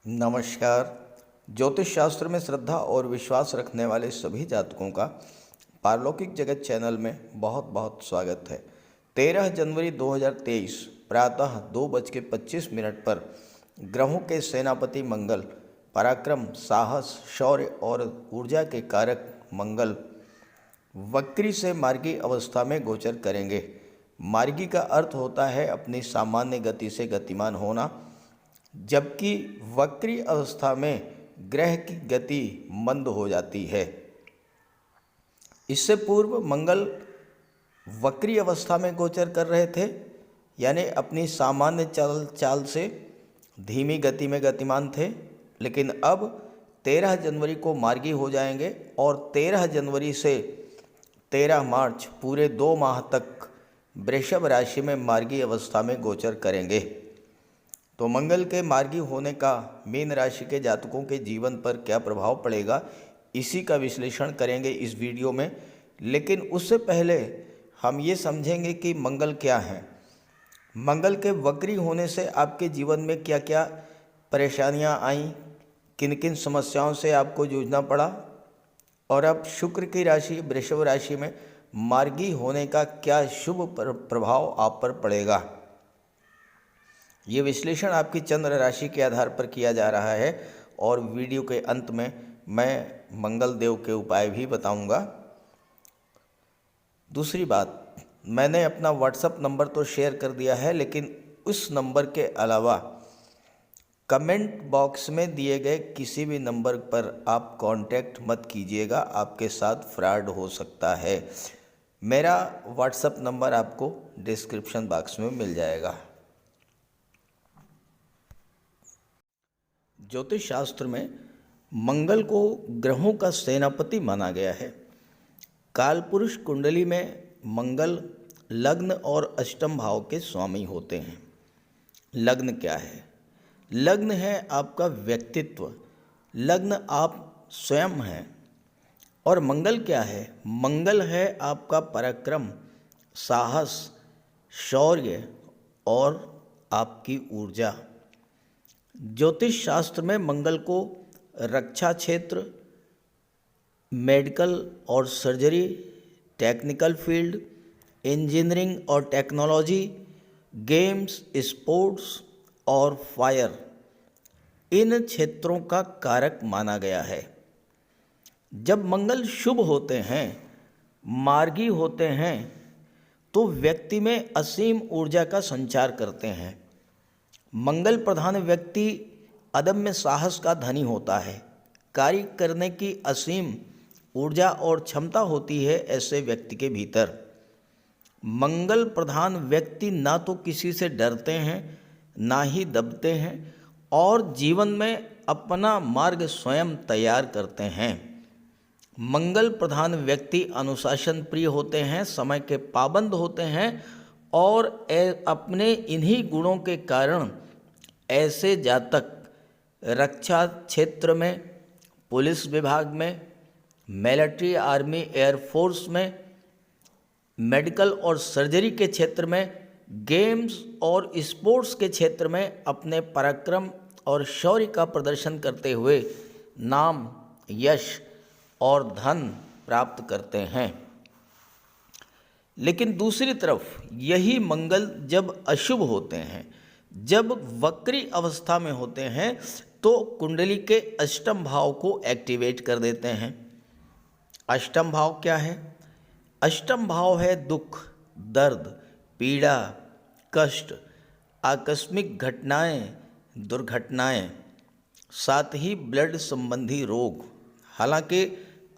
नमस्कार। ज्योतिष शास्त्र में श्रद्धा और विश्वास रखने वाले सभी जातकों का पारलौकिक जगत चैनल में बहुत बहुत स्वागत है। 13 जनवरी 2023 प्रातः 2:25 पर ग्रहों के सेनापति मंगल, पराक्रम, साहस, शौर्य और ऊर्जा के कारक मंगल वक्री से मार्गी अवस्था में गोचर करेंगे। मार्गी का अर्थ होता है अपनी सामान्य गति से गतिमान होना, जबकि वक्री अवस्था में ग्रह की गति मंद हो जाती है। इससे पूर्व मंगल वक्री अवस्था में गोचर कर रहे थे, यानी अपनी सामान्य चाल से धीमी गति में गतिमान थे, लेकिन अब 13 जनवरी को मार्गी हो जाएंगे और 13 जनवरी से 13 मार्च पूरे 2 माह तक वृषभ राशि में मार्गी अवस्था में गोचर करेंगे। तो मंगल के मार्गी होने का मीन राशि के जातकों के जीवन पर क्या प्रभाव पड़ेगा, इसी का विश्लेषण करेंगे इस वीडियो में। लेकिन उससे पहले हम ये समझेंगे कि मंगल क्या है। मंगल के वक्री होने से आपके जीवन में क्या क्या परेशानियां आईं, किन किन समस्याओं से आपको जूझना पड़ा, और अब शुक्र की राशि वृषभ राशि में मार्गी होने का क्या शुभ प्रभाव आप पर पड़ेगा। ये विश्लेषण आपकी चंद्र राशि के आधार पर किया जा रहा है और वीडियो के अंत में मैं मंगल देव के उपाय भी बताऊंगा। दूसरी बात, मैंने अपना व्हाट्सएप नंबर तो शेयर कर दिया है, लेकिन उस नंबर के अलावा कमेंट बॉक्स में दिए गए किसी भी नंबर पर आप कांटेक्ट मत कीजिएगा, आपके साथ फ्रॉड हो सकता है। मेरा व्हाट्सएप नंबर आपको डिस्क्रिप्शन बॉक्स में मिल जाएगा। ज्योतिष शास्त्र में मंगल को ग्रहों का सेनापति माना गया है। कालपुरुष कुंडली में मंगल लग्न और अष्टम भाव के स्वामी होते हैं। लग्न क्या है? लग्न है आपका व्यक्तित्व, लग्न आप स्वयं हैं। और मंगल क्या है? मंगल है आपका पराक्रम, साहस, शौर्य और आपकी ऊर्जा। ज्योतिष शास्त्र में मंगल को रक्षा क्षेत्र, मेडिकल और सर्जरी, टेक्निकल फील्ड, इंजीनियरिंग और टेक्नोलॉजी, गेम्स, स्पोर्ट्स और फायर, इन क्षेत्रों का कारक माना गया है। जब मंगल शुभ होते हैं, मार्गी होते हैं, तो व्यक्ति में असीम ऊर्जा का संचार करते हैं। मंगल प्रधान व्यक्ति अदम्य साहस का धनी होता है। कार्य करने की असीम ऊर्जा और क्षमता होती है ऐसे व्यक्ति के भीतर। मंगल प्रधान व्यक्ति ना तो किसी से डरते हैं, ना ही दबते हैं, और जीवन में अपना मार्ग स्वयं तैयार करते हैं। मंगल प्रधान व्यक्ति अनुशासन प्रिय होते हैं, समय के पाबंद होते हैं, और अपने इन्हीं गुणों के कारण ऐसे जातक रक्षा क्षेत्र में, पुलिस विभाग में, मिलिट्री, आर्मी, एयरफोर्स में, मेडिकल और सर्जरी के क्षेत्र में, गेम्स और स्पोर्ट्स के क्षेत्र में अपने पराक्रम और शौर्य का प्रदर्शन करते हुए नाम, यश और धन प्राप्त करते हैं। लेकिन दूसरी तरफ यही मंगल जब अशुभ होते हैं, जब वक्री अवस्था में होते हैं, तो कुंडली के अष्टम भाव को एक्टिवेट कर देते हैं। अष्टम भाव क्या है? अष्टम भाव है दुख, दर्द, पीड़ा, कष्ट, आकस्मिक घटनाएं, दुर्घटनाएं, साथ ही ब्लड संबंधी रोग। हालांकि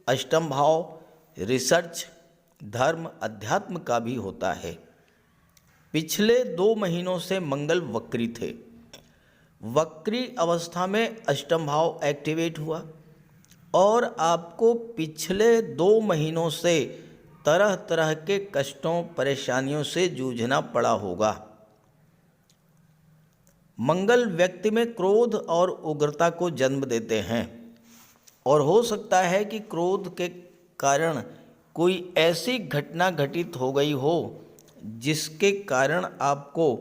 अष्टम भाव रिसर्च, धर्म, अध्यात्म का भी होता है। पिछले 2 महीनों से मंगल वक्री थे। वक्री अवस्था में अष्टम भाव एक्टिवेट हुआ और आपको पिछले 2 महीनों से तरह तरह के कष्टों, परेशानियों से जूझना पड़ा होगा। मंगल व्यक्ति में क्रोध और उग्रता को जन्म देते हैं, और हो सकता है कि क्रोध के कारण कोई ऐसी घटना घटित हो गई हो जिसके कारण आपको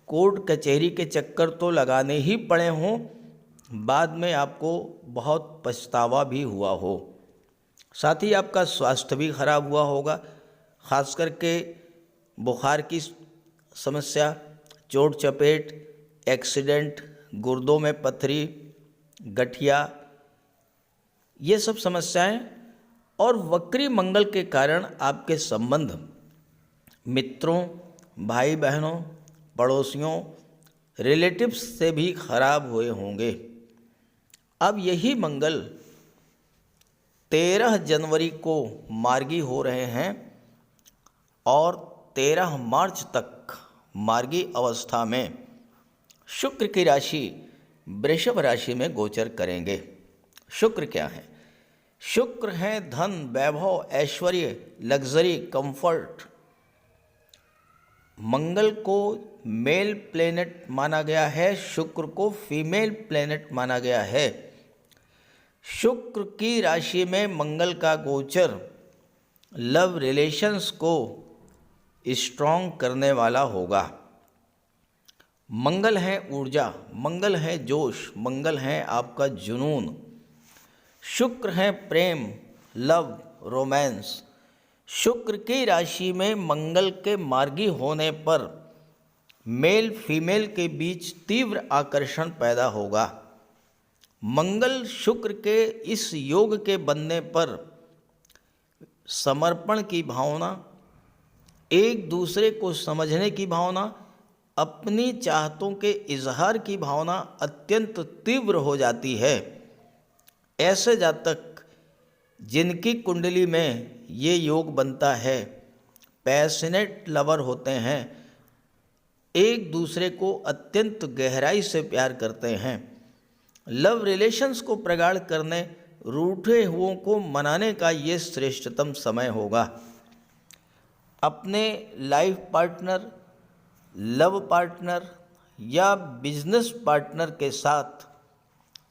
कोर्ट कचहरी के चक्कर तो लगाने ही पड़े हों, बाद में आपको बहुत पछतावा भी हुआ हो। साथ ही आपका स्वास्थ्य भी खराब हुआ होगा, खास करके बुखार की समस्या, चोट चपेट, एक्सीडेंट, गुर्दों में पथरी, गठिया, ये सब समस्याएं। और वक्री मंगल के कारण आपके संबंध मित्रों, भाई बहनों, पड़ोसियों, रिलेटिव्स से भी खराब हुए होंगे। अब यही मंगल 13 जनवरी को मार्गी हो रहे हैं और 13 मार्च तक मार्गी अवस्था में शुक्र की राशि वृषभ राशि में गोचर करेंगे। शुक्र क्या है? शुक्र है धन, वैभव, ऐश्वर्य, लग्जरी, कंफर्ट। मंगल को मेल प्लेनेट माना गया है, शुक्र को फीमेल प्लेनेट माना गया है। शुक्र की राशि में मंगल का गोचर लव रिलेशंस को स्ट्रॉन्ग करने वाला होगा। मंगल है ऊर्जा, मंगल है जोश, मंगल है आपका जुनून। शुक्र है प्रेम, लव, रोमांस। शुक्र की राशि में मंगल के मार्गी होने पर मेल फीमेल के बीच तीव्र आकर्षण पैदा होगा। मंगल शुक्र के इस योग के बनने पर समर्पण की भावना, एक दूसरे को समझने की भावना, अपनी चाहतों के इजहार की भावना अत्यंत तीव्र हो जाती है। ऐसे जातक जिनकी कुंडली में ये योग बनता है पैशनेट लवर होते हैं, एक दूसरे को अत्यंत गहराई से प्यार करते हैं। लव रिलेशंस को प्रगाढ़ करने, रूठे हुओं को मनाने का ये श्रेष्ठतम समय होगा। अपने लाइफ पार्टनर, लव पार्टनर या बिजनेस पार्टनर के साथ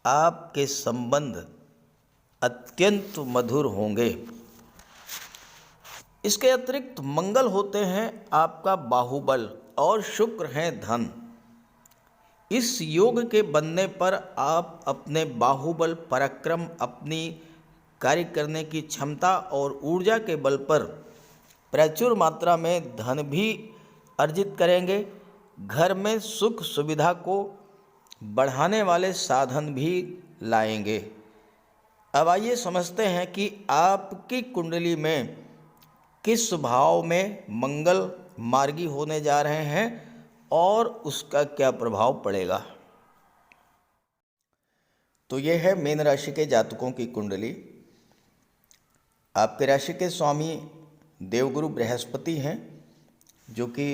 आपके संबंध अत्यंत मधुर होंगे। इसके अतिरिक्त मंगल होते हैं आपका बाहुबल और शुक्र हैं धन। इस योग के बनने पर आप अपने बाहुबल, पराक्रम, अपनी कार्य करने की क्षमता और ऊर्जा के बल पर प्रचुर मात्रा में धन भी अर्जित करेंगे। घर में सुख सुविधा को बढ़ाने वाले साधन भी लाएंगे। अब आइए समझते हैं कि आपकी कुंडली में किस भाव में मंगल मार्गी होने जा रहे हैं और उसका क्या प्रभाव पड़ेगा। तो यह है मीन राशि के जातकों की कुंडली। आपके राशि के स्वामी देवगुरु बृहस्पति हैं, जो कि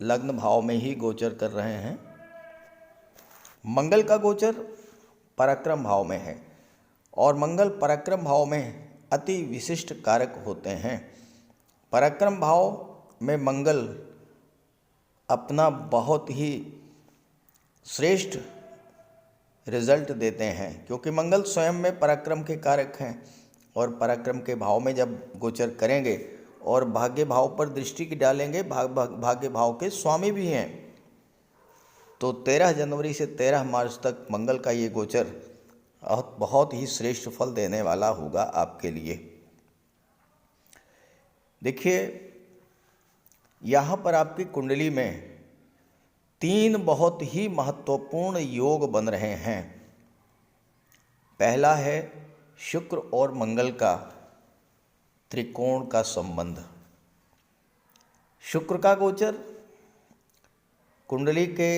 लग्न भाव में ही गोचर कर रहे हैं। मंगल का गोचर पराक्रम भाव में है और मंगल पराक्रम भाव में अति विशिष्ट कारक होते हैं। पराक्रम भाव में मंगल अपना बहुत ही श्रेष्ठ रिजल्ट देते हैं, क्योंकि मंगल स्वयं में पराक्रम के कारक हैं और पराक्रम के भाव में जब गोचर करेंगे और भाग्य भाव पर दृष्टि की डालेंगे, भाग्य भाव के स्वामी भी हैं। तो 13 जनवरी से 13 मार्च तक मंगल का ये गोचर बहुत ही श्रेष्ठ फल देने वाला होगा आपके लिए। देखिए, यहाँ पर आपकी कुंडली में 3 बहुत ही महत्वपूर्ण योग बन रहे हैं। पहला है शुक्र और मंगल का त्रिकोण का संबंध। शुक्र का गोचर कुंडली के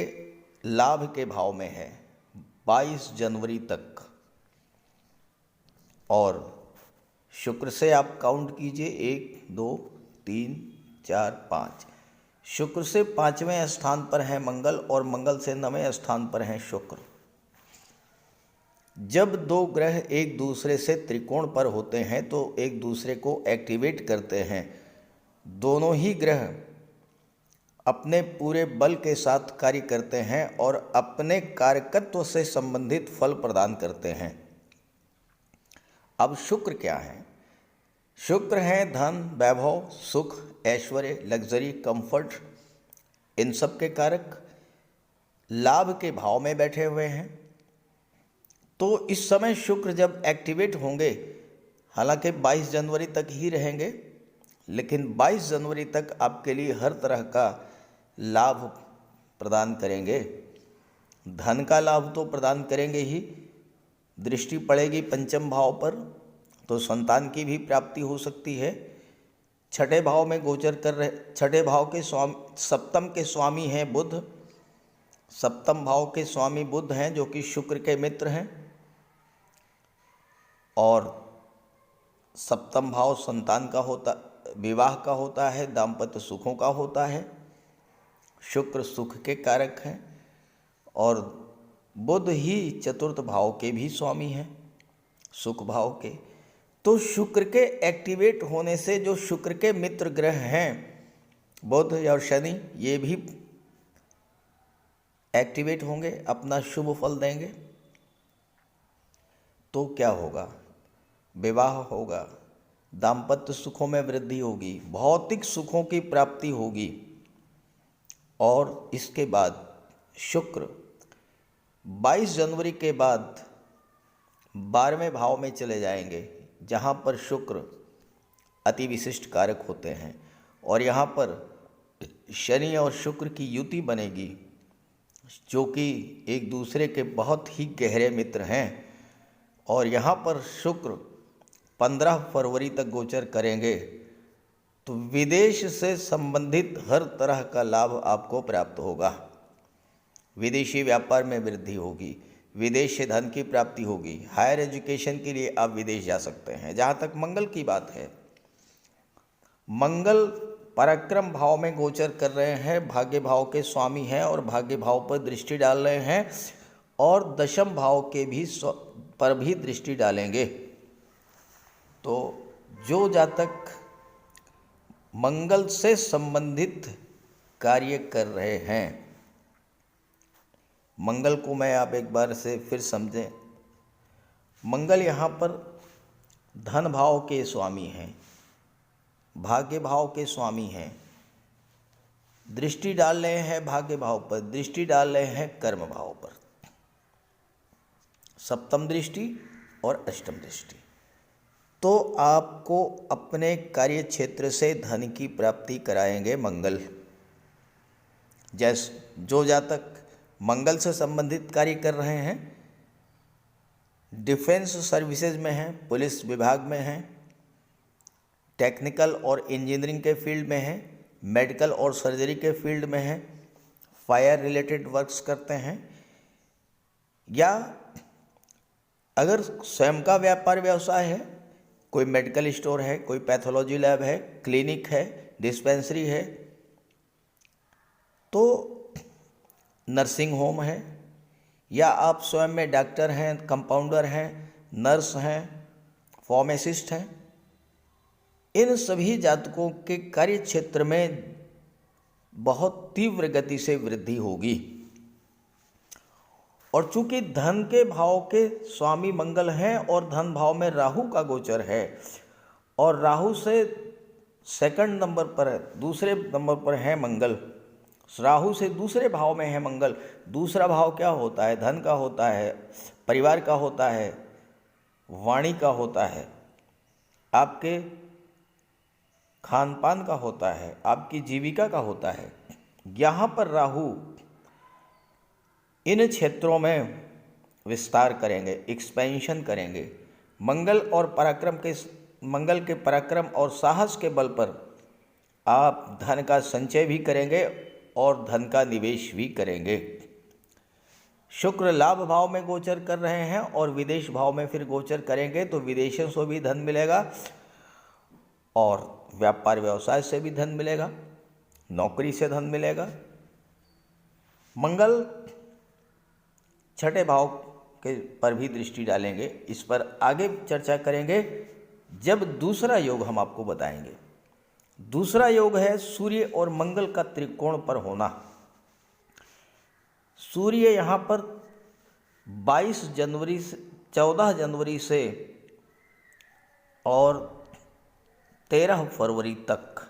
लाभ के भाव में है 22 जनवरी तक, और शुक्र से आप काउंट कीजिए 1 2 3 4 5। शुक्र से 5वें स्थान पर है मंगल और मंगल से 9वें स्थान पर हैं शुक्र। जब 2 ग्रह एक दूसरे से त्रिकोण पर होते हैं तो एक दूसरे को एक्टिवेट करते हैं। दोनों ही ग्रह अपने पूरे बल के साथ कार्य करते हैं और अपने कारकत्व से संबंधित फल प्रदान करते हैं। अब शुक्र क्या है? शुक्र है धन, वैभव, सुख, ऐश्वर्य, लग्जरी, कंफर्ट, इन सब के कारक। लाभ के भाव में बैठे हुए हैं। तो इस समय शुक्र जब एक्टिवेट होंगे, हालांकि 22 जनवरी तक ही रहेंगे, लेकिन 22 जनवरी तक आपके लिए हर तरह का लाभ प्रदान करेंगे। धन का लाभ तो प्रदान करेंगे ही, दृष्टि पड़ेगी पंचम भाव पर, तो संतान की भी प्राप्ति हो सकती है। छठे भाव में गोचर कर रहे, छठे भाव के स्वामी, सप्तम के स्वामी हैं बुध, सप्तम भाव के स्वामी बुध हैं जो कि शुक्र के मित्र हैं, और सप्तम भाव संतान का होता, विवाह का होता है, दाम्पत्य सुखों का होता है। शुक्र सुख के कारक हैं और बुध ही चतुर्थ भाव के भी स्वामी हैं, सुख भाव के। तो शुक्र के एक्टिवेट होने से जो शुक्र के मित्र ग्रह हैं बुध और शनि, ये भी एक्टिवेट होंगे, अपना शुभ फल देंगे। तो क्या होगा? विवाह होगा, दाम्पत्य सुखों में वृद्धि होगी, भौतिक सुखों की प्राप्ति होगी। और इसके बाद शुक्र 22 जनवरी के बाद 12वें भाव में चले जाएंगे, जहाँ पर शुक्र अति विशिष्ट कारक होते हैं, और यहाँ पर शनि और शुक्र की युति बनेगी, जो कि एक दूसरे के बहुत ही गहरे मित्र हैं। और यहाँ पर शुक्र 15 फरवरी तक गोचर करेंगे, तो विदेश से संबंधित हर तरह का लाभ आपको प्राप्त होगा। विदेशी व्यापार में वृद्धि होगी, विदेश से धन की प्राप्ति होगी, हायर एजुकेशन के लिए आप विदेश जा सकते हैं। जहाँ तक मंगल की बात है, मंगल पराक्रम भाव में गोचर कर रहे हैं, भाग्य भाव के स्वामी हैं और भाग्य भाव पर दृष्टि डाल रहे हैं, और दशम भाव के भी पर भी दृष्टि डालेंगे। तो जो जातक मंगल से संबंधित कार्य कर रहे हैं, मंगल को मैं आप एक बार से फिर समझें। मंगल यहाँ पर धन भाव के स्वामी हैं, भाग्य भाव के स्वामी हैं, दृष्टि डाल रहे हैं भाग्य भाव पर, दृष्टि डाल रहे हैं कर्म भाव पर, सप्तम दृष्टि और अष्टम दृष्टि। तो आपको अपने कार्य क्षेत्र से धन की प्राप्ति कराएंगे मंगल। जैसे जो जातक मंगल से संबंधित कार्य कर रहे हैं, डिफेंस सर्विसेज में हैं, पुलिस विभाग में हैं, टेक्निकल और इंजीनियरिंग के फील्ड में हैं, मेडिकल और सर्जरी के फील्ड में हैं, फायर रिलेटेड वर्क्स करते हैं, या अगर स्वयं का व्यापार व्यवसाय है, कोई मेडिकल स्टोर है, कोई पैथोलॉजी लैब है, क्लिनिक है, डिस्पेंसरी है, तो नर्सिंग होम है, या आप स्वयं में डॉक्टर हैं, कंपाउंडर हैं, नर्स हैं, फार्मासिस्ट हैं, इन सभी जातकों के कार्य क्षेत्र में बहुत तीव्र गति से वृद्धि होगी। और चूंकि धन के भाव के स्वामी मंगल हैं और धन भाव में राहु का गोचर है, और राहु से सेकंड नंबर पर है, दूसरे नंबर पर है मंगल, राहु से दूसरे भाव में है मंगल। दूसरा भाव क्या होता है? धन का होता है, परिवार का होता है, वाणी का होता है, आपके खान पान का होता है, आपकी जीविका का होता है। यहाँ पर राहु इन क्षेत्रों में विस्तार करेंगे, एक्सपेंशन करेंगे। मंगल के पराक्रम और साहस के बल पर आप धन का संचय भी करेंगे और धन का निवेश भी करेंगे। शुक्र लाभ भाव में गोचर कर रहे हैं और विदेश भाव में फिर गोचर करेंगे, तो विदेशों से भी धन मिलेगा और व्यापार व्यवसाय से भी धन मिलेगा, नौकरी से धन मिलेगा। मंगल छठे भाव के पर भी दृष्टि डालेंगे, इस पर आगे चर्चा करेंगे जब दूसरा योग हम आपको बताएंगे। दूसरा योग है सूर्य और मंगल का त्रिकोण पर होना। सूर्य यहाँ पर 14 जनवरी से और 13 फरवरी तक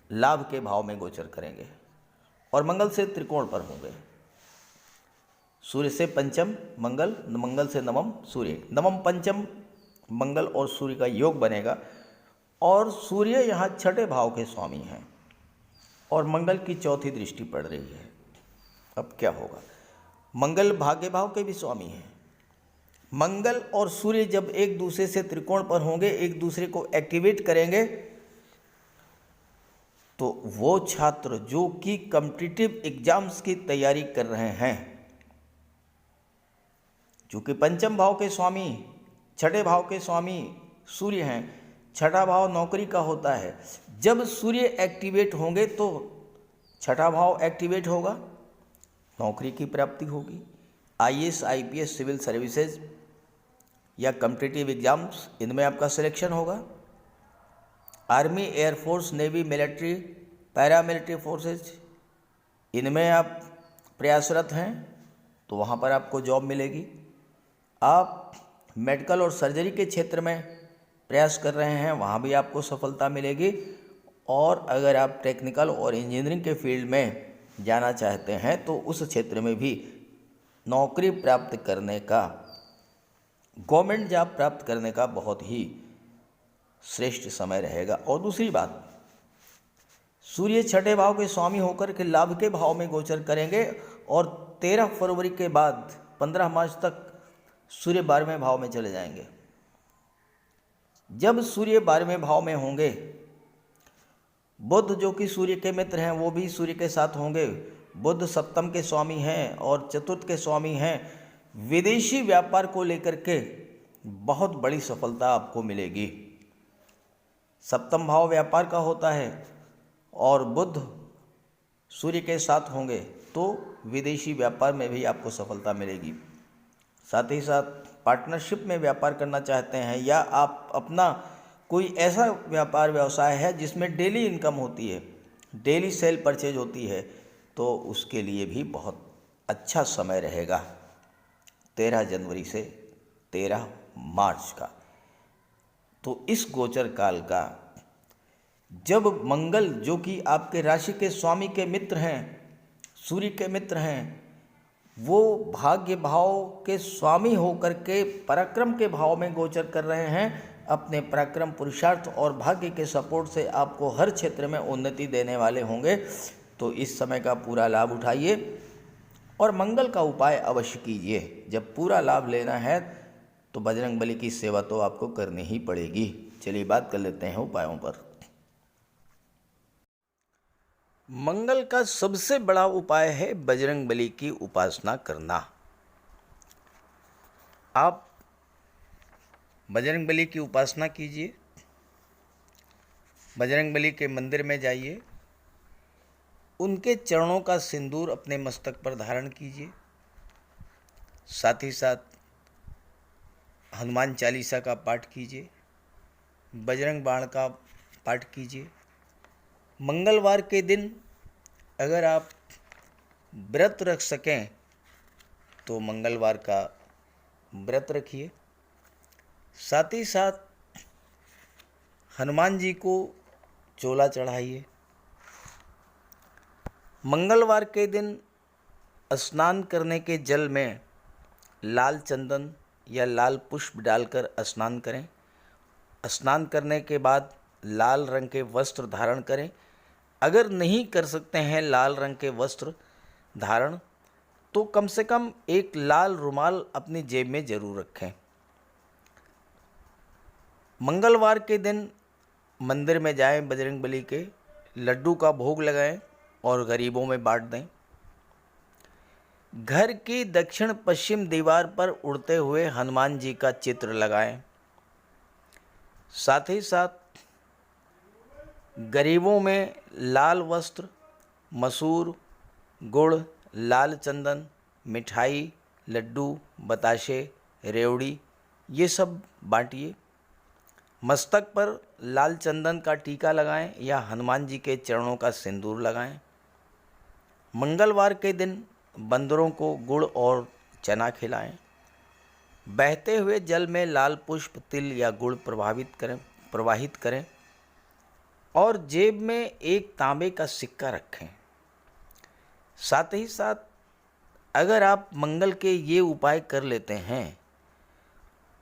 लाभ के भाव में गोचर करेंगे और मंगल से त्रिकोण पर होंगे। सूर्य से पंचम मंगल, मंगल से नवम सूर्य, नवम पंचम मंगल और सूर्य का योग बनेगा। और सूर्य यहाँ छठे भाव के स्वामी हैं और मंगल की चौथी दृष्टि पड़ रही है। अब क्या होगा, मंगल भाग्य भाव के भी स्वामी हैं। मंगल और सूर्य जब एक दूसरे से त्रिकोण पर होंगे, एक दूसरे को एक्टिवेट करेंगे, तो वो छात्र जो कि कॉम्पिटिटिव एग्जाम्स की तैयारी कर रहे हैं, चूँकि पंचम भाव के स्वामी, छठे भाव के स्वामी सूर्य हैं, छठा भाव नौकरी का होता है। जब सूर्य एक्टिवेट होंगे तो छठा भाव एक्टिवेट होगा, नौकरी की प्राप्ति होगी। आईएएस, आईपीएस, सिविल सर्विसेज या कॉम्पिटिटिव एग्जाम्स, इनमें आपका सिलेक्शन होगा। Army, air force, navy, military, paramilitary forces, इनमें आप प्रयासरत हैं तो वहाँ पर आपको जॉब मिलेगी। आप मेडिकल और सर्जरी के क्षेत्र में प्रयास कर रहे हैं, वहाँ भी आपको सफलता मिलेगी। और अगर आप टेक्निकल और इंजीनियरिंग के फील्ड में जाना चाहते हैं तो उस क्षेत्र में भी नौकरी प्राप्त करने का, गवर्नमेंट जॉब प्राप्त करने का बहुत ही श्रेष्ठ समय रहेगा। और दूसरी बात, सूर्य छठे भाव के स्वामी होकर के लाभ के भाव में गोचर करेंगे और 13 फरवरी के बाद 15 मार्च तक सूर्य 12वें भाव में चले जाएंगे। जब सूर्य 12वें भाव में होंगे, बुध जो कि सूर्य के मित्र हैं वो भी सूर्य के साथ होंगे। बुध सप्तम के स्वामी हैं और चतुर्थ के स्वामी हैं। विदेशी व्यापार को लेकर के बहुत बड़ी सफलता आपको मिलेगी। सप्तम भाव व्यापार का होता है और बुध सूर्य के साथ होंगे तो विदेशी व्यापार में भी आपको सफलता मिलेगी। साथ ही साथ पार्टनरशिप में व्यापार करना चाहते हैं या आप अपना कोई ऐसा व्यापार व्यवसाय है जिसमें डेली इनकम होती है, डेली सेल परचेज होती है, तो उसके लिए भी बहुत अच्छा समय रहेगा 13 जनवरी से 13 मार्च का। तो इस गोचर काल का जब मंगल जो कि आपके राशि के स्वामी के मित्र हैं, सूर्य के मित्र हैं, वो भाग्य भाव के स्वामी होकर के पराक्रम के भाव में गोचर कर रहे हैं। अपने पराक्रम, पुरुषार्थ और भाग्य के सपोर्ट से आपको हर क्षेत्र में उन्नति देने वाले होंगे। तो इस समय का पूरा लाभ उठाइए और मंगल का उपाय अवश्य कीजिए। जब पूरा लाभ लेना है तो बजरंगबली की सेवा तो आपको करनी ही पड़ेगी। चलिए बात कर लेते हैं उपायों पर। मंगल का सबसे बड़ा उपाय है बजरंगबली की उपासना करना। आप बजरंगबली की उपासना कीजिए, बजरंगबली के मंदिर में जाइए, उनके चरणों का सिंदूर अपने मस्तक पर धारण कीजिए। साथ ही साथ हनुमान चालीसा का पाठ कीजिए, बजरंग बाण का पाठ कीजिए। मंगलवार के दिन अगर आप व्रत रख सकें तो मंगलवार का व्रत रखिए। साथ ही साथ हनुमान जी को चोला चढ़ाइए। मंगलवार के दिन स्नान करने के जल में लाल चंदन या लाल पुष्प डालकर स्नान करें। स्नान करने के बाद लाल रंग के वस्त्र धारण करें। अगर नहीं कर सकते हैं लाल रंग के वस्त्र धारण, तो कम से कम एक लाल रुमाल अपनी जेब में जरूर रखें। मंगलवार के दिन मंदिर में जाएं, बजरंगबली के लड्डू का भोग लगाएं और गरीबों में बांट दें। घर की दक्षिण पश्चिम दीवार पर उड़ते हुए हनुमान जी का चित्र लगाएं। साथ ही साथ गरीबों में लाल वस्त्र, मसूर, गुड़, लाल चंदन, मिठाई, लड्डू, बताशे, रेवड़ी, ये सब बांटिए। मस्तक पर लाल चंदन का टीका लगाएं या हनुमान जी के चरणों का सिंदूर लगाएं। मंगलवार के दिन बंदरों को गुड़ और चना खिलाएं। बहते हुए जल में लाल पुष्प, तिल या गुड़ प्रवाहित करें और जेब में एक तांबे का सिक्का रखें। साथ ही साथ अगर आप मंगल के ये उपाय कर लेते हैं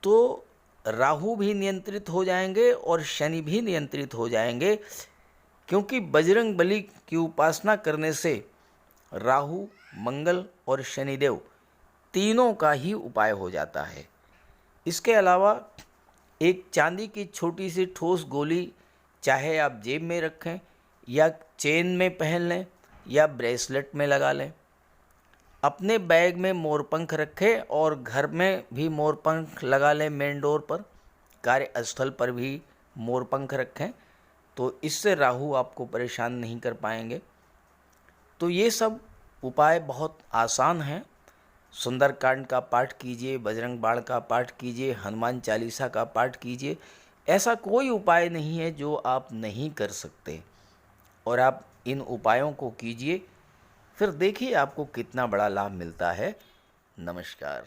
तो राहु भी नियंत्रित हो जाएंगे और शनि भी नियंत्रित हो जाएंगे, क्योंकि बजरंग बली की उपासना करने से राहु, मंगल और शनिदेव तीनों का ही उपाय हो जाता है। इसके अलावा एक चांदी की छोटी सी ठोस गोली चाहे आप जेब में रखें या चेन में पहन लें या ब्रेसलेट में लगा लें। अपने बैग में मोरपंख रखें और घर में भी मोरपंख लगा लें। मेन डोर पर, कार्यस्थल पर भी मोरपंख रखें, तो इससे राहु आपको परेशान नहीं कर पाएंगे। तो ये सब उपाय बहुत आसान हैं। सुंदरकांड का पाठ कीजिए, बजरंग बाण का पाठ कीजिए, हनुमान चालीसा का पाठ कीजिए। ऐसा कोई उपाय नहीं है जो आप नहीं कर सकते, और आप इन उपायों को कीजिए, फिर देखिए आपको कितना बड़ा लाभ मिलता है। नमस्कार।